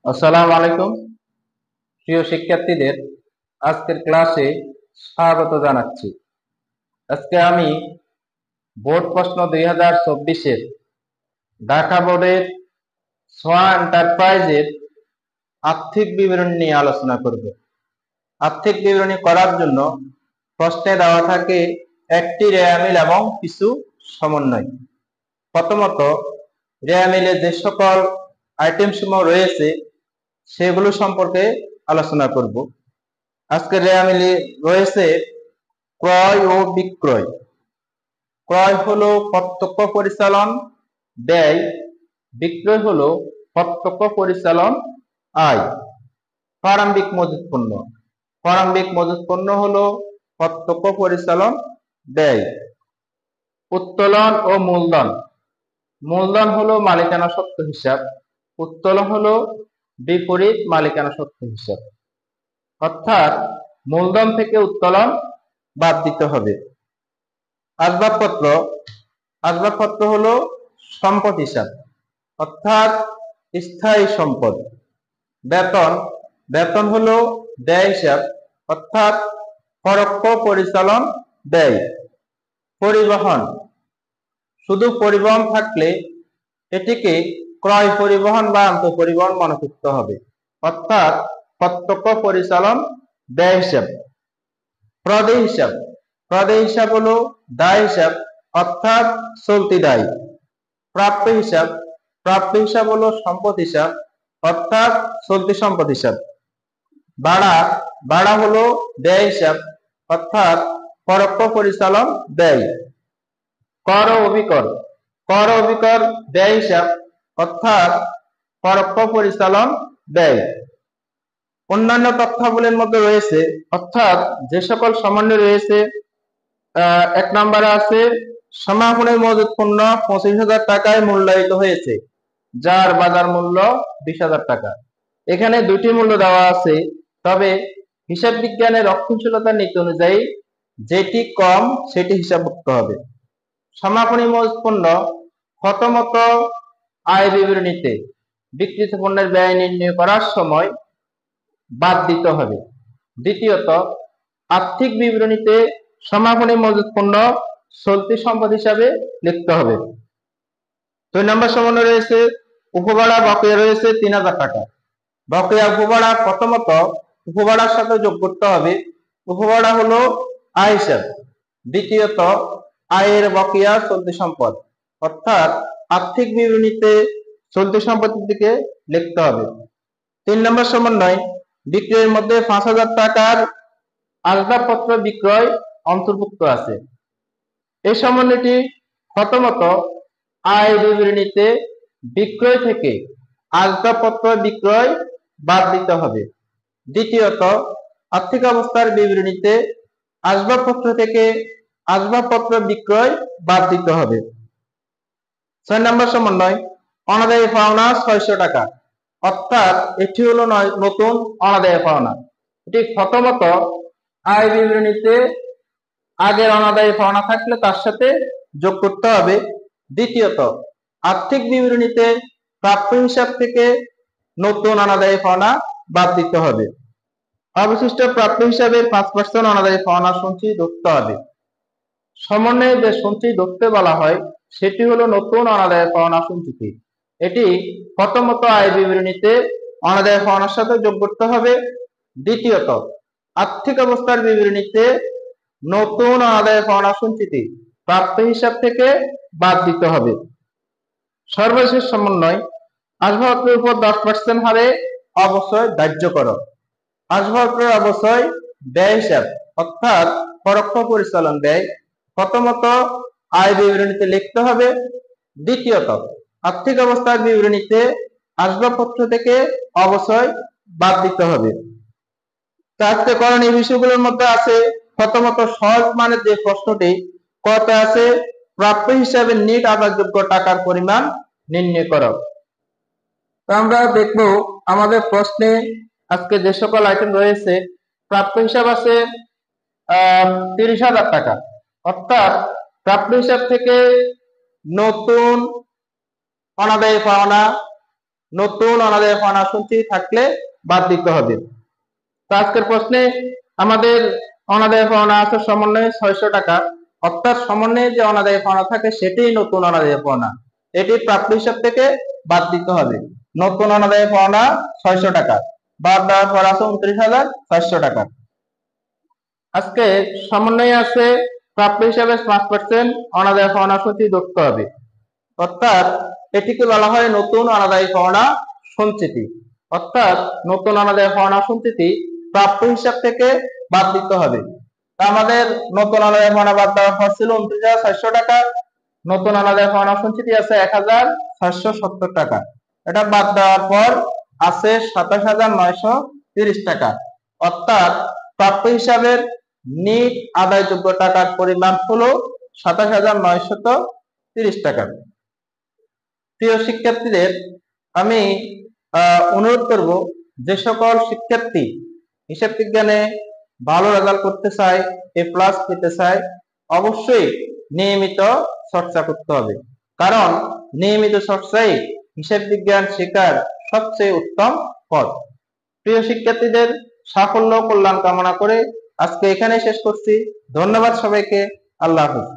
আসসালামু আলাইকুম প্রিয় শিক্ষার্থীদের, আজকের ক্লাসে স্বাগত জানাচ্ছি। আজকে আমি বোর্ড প্রশ্ন 2024-এর ঢাকা বোর্ডের সোয়া এন্টারপ্রাইজের আর্থিক বিবরণী নিয়ে আলোচনা করব। আর্থিক বিবরণী করার জন্য প্রশ্নে দেওয়া থাকে একটি রেওয়া মিল এবং কিছু সমন্বয়। প্রথমত, রেওয়া মিলে যে সকল আইটেম সমূহ রয়েছে সেগুলো সম্পর্কে আলোচনা করব। আজকে রেওয়া মিলে রয়েছে ক্রয় ও বিক্রয়। ক্রয় হলো প্রত্যক্ষ পরিচালন ব্যয়, বিক্রয় হলো প্রত্যক্ষ পরিচালন আয়। প্রারম্ভিক মজুত পণ্য, প্রারম্ভিক মজুত পণ্য হলো প্রত্যক্ষ পরিচালন ব্যয়। উত্তোলন ও মূলধন, মূলধন হলো মালিকানা সত্ত্ব হিসাব, উত্তোলন হলো বিপরীত মালিকানা সত্ত্ব হিসাব। অর্থাৎ মূলধন থেকে উত্তোলন বাদ দিতে হবে। আসবাবপত্র, আসবাবপত্র হলো সম্পদ হিসাব, অর্থাৎ স্থায়ী সম্পদ। বেতন, বেতন হলো ব্যয় হিসাব, অর্থাৎ পরোক্ষ পরিচালন ব্যয়। পরিবহন, শুধু পরিবহন থাকলে এটিকে ক্রয় পরিবহন বা আন্তঃপরিবহন মনে করতে হবে, অর্থাৎ প্রত্যক্ষ পরিচালন ব্যয় হিসাব। প্রদেয় হিসাব, প্রদেয় হিসাব হলো দায় হিসাব, অর্থাৎ চলতি দায়। প্রাপ্য হিসাব, প্রাপ্য হিসাব হলো সম্পদ হিসাব, অর্থাৎ চলতি সম্পদ হিসাব। ভাড়া, ভাড়া হলো ব্যয় হিসাব, অর্থাৎ পরোক্ষ পরিচালন ব্যয়। কর ও অভিকর, কর ও অভিকর ব্যয় হিসাব, অর্থাৎ পরোক্ষ পরিচালন ব্যয়। অন্যান্য তথ্যাবলীর মধ্যে রয়েছে, অর্থাৎ যে সকল সমন্বয় রয়েছে, এক নম্বরে আছে সমাপনী মজুত পণ্য 25,000 টাকায় মূল্যায়িত হয়েছে, যার বাজার মূল্য 20,000 টাকা। এখানে দুটি মূল্য দেওয়া আছে, তবে হিসাব বিজ্ঞানের রক্ষণশীলতার নীতি অনুযায়ী যেটি কম সেটি হিসাবভুক্ত হবে। সমাপনী মজুত পণ্য প্রথমত আয় বিবরণীতে বিক্রিত পণ্যের ব্যয় নির্ণয় করার সময় বাদ দিতে হবে। দ্বিতীয়ত, আর্থিক বিবরণীতে সমাপনী মজুত পণ্য চলতি সম্পদ হিসাবে লিখতে হবে। 2 নম্বর সমন্বয় রয়েছে উপভাড়া বকেয়া রয়েছে 3,000 টাকা। বকেয়া উপভাড়া প্রথমত উপভাড়ার সাথে যোগ করতে হবে। উপভাড়া হলো আয় হিসাব। দ্বিতীয়ত, আয়ের বকেয়া চলতি সম্পদ, অর্থাৎ আর্থিক বিবরণীতে চলতি সম্পদের দিকে লিখতে হবে। 3 নম্বর সমন্বয় বিক্রয়ের মধ্যে 5,000 টাকার আসবাবপত্র বিক্রয় অন্তর্ভুক্ত আছে। এই সমন্বয়টি প্রথমত আয় বিবরণীতে বিক্রয় থেকে আসবাবপত্র বিক্রয় বাদ দিতে হবে। দ্বিতীয়ত, আর্থিক অবস্থার বিবরণীতে আসবাবপত্র থেকে আসবাবপত্র বিক্রয় বাদ দিতে হবে। 6 নম্বর সমন্বয় অনাদায়ী পাওনা 600 টাকা, অর্থাৎ এটি হলো নতুন অনাদায়ী পাওনা। এটি প্রথমত আয় বিবরণীতে আগের অনাদায়ী পাওনা থাকলে তার সাথে যোগ করতে হবে। দ্বিতীয়ত, আর্থিক বিবরণীতে প্রাপ্য হিসাব থেকে নতুন অনাদায়ী পাওনা বাদ দিতে হবে। অবশিষ্ট প্রাপ্য হিসাবে 5% অনাদায়ী পাওনা সঞ্চয় ধরতে হবে। সমন্বয়ে যে সঞ্চয় ধরতে বলা হয় সেটি হলো নতুন অনাদায়ী পাওনা সঞ্চিতি। এটি প্রথমত আয় বিবরণীতে অনাদায়ী পাওনার সাথে যোগ করতে হবে। দ্বিতীয়ত, আর্থিক অবস্থার বিবরণীতে নতুন অনাদায়ী পাওনা সঞ্চিতি প্রাপ্য হিসাব থেকে বাদ দিতে হবে। সর্বশেষ সমন্বয় আসবাবপত্রের উপর 10% হারে অবশ্যই ধার্য করো। আসবাবপত্রের অবশ্যই ব্যয় হিসাব, অর্থাৎ পরোক্ষ পরিচালন ব্যয় প্রথমত আয় বিবরণীতে লিখতে হবে। দ্বিতীয়ত, আর্থিক অবস্থার বিবরণীতে আসবাবপত্র থেকে অবশ্যই বাদ দিতে হবে। আজকে করণীয় বিষয়গুলোর মধ্যে আছে প্রথমত সহজ মানের যে প্রশ্নটি কত আছে, প্রাপ্য হিসাবে নিট আদায়যোগ্য টাকার পরিমাণ নির্ণয় করো। তো আমরা দেখব আমাদের প্রশ্নে আজকে যে সকল আইটেম রয়েছে, প্রাপ্য হিসাব আছে 30,000 টাকা, অর্থাৎ প্রাপ্য হিসাব থেকে নতুন অনাদায়ী পাওনা নতুন অনাদায় পাওনা সঞ্চিতি থাকলে বাদ দিতে হবে। তো আজকের প্রশ্নে আমাদের অনাদায় পাওনা আছে সমন্বয়ে 600 টাকা, অর্থাৎ সমন্বয়ে যে অনাদায় পাওনা থাকে সেটাই নতুন অনাদায় পাওনা, এটি প্রাপ্য হিসাব থেকে বাদ দিতে হবে। নতুন অনাদায় পাওনা 600 টাকা, বাদ দেওয়ার পর আছে 29,400 টাকা। আজকে সমন্বয়ে আছে প্রাপ্য হিসাবে 5% অনাদায় পাওনা সঞ্চিতি ধরতে হবে, অর্থাৎ এটিকে বলা হয় নতুন অনাদায় পাওনা সঞ্চিতি। অর্থাৎ নতুন অনাদায় পাওনা সঞ্চিতি প্রাপ্য হিসাব থেকে বাদ দিতে হবে। তা আমাদের নতুন অনাদায় পাওনা বাদ দেওয়ার পর ছিল 29,400 টাকা, নতুন অনাদায় পাওনা সঞ্চিতি আছে 1,470 টাকা, এটা বাদ দেওয়ার পর আছে 27,930 টাকা। অর্থাৎ প্রাপ্য হিসাবের নিট আদায়যোগ্য টাকার পরিমাণ হলো 27,930 টাকা। প্রিয় শিক্ষার্থীদের, আমি অনুরোধ করব, যে সকল শিক্ষার্থী হিসাব বিজ্ঞানে ভালো রেজাল্ট করতে চায়, A+ পেতে চায়, অবশ্যই নিয়মিত চর্চা করতে হবে, কারণ নিয়মিত চর্চাই হিসাব বিজ্ঞান শেখার সবচেয়ে উত্তম পথ। প্রিয় শিক্ষার্থীদের সাফল্য কল্যাণ কামনা করে আজকে এখানে শেষ করছি। ধন্যবাদ সবাইকে। আল্লাহ হাফেজ।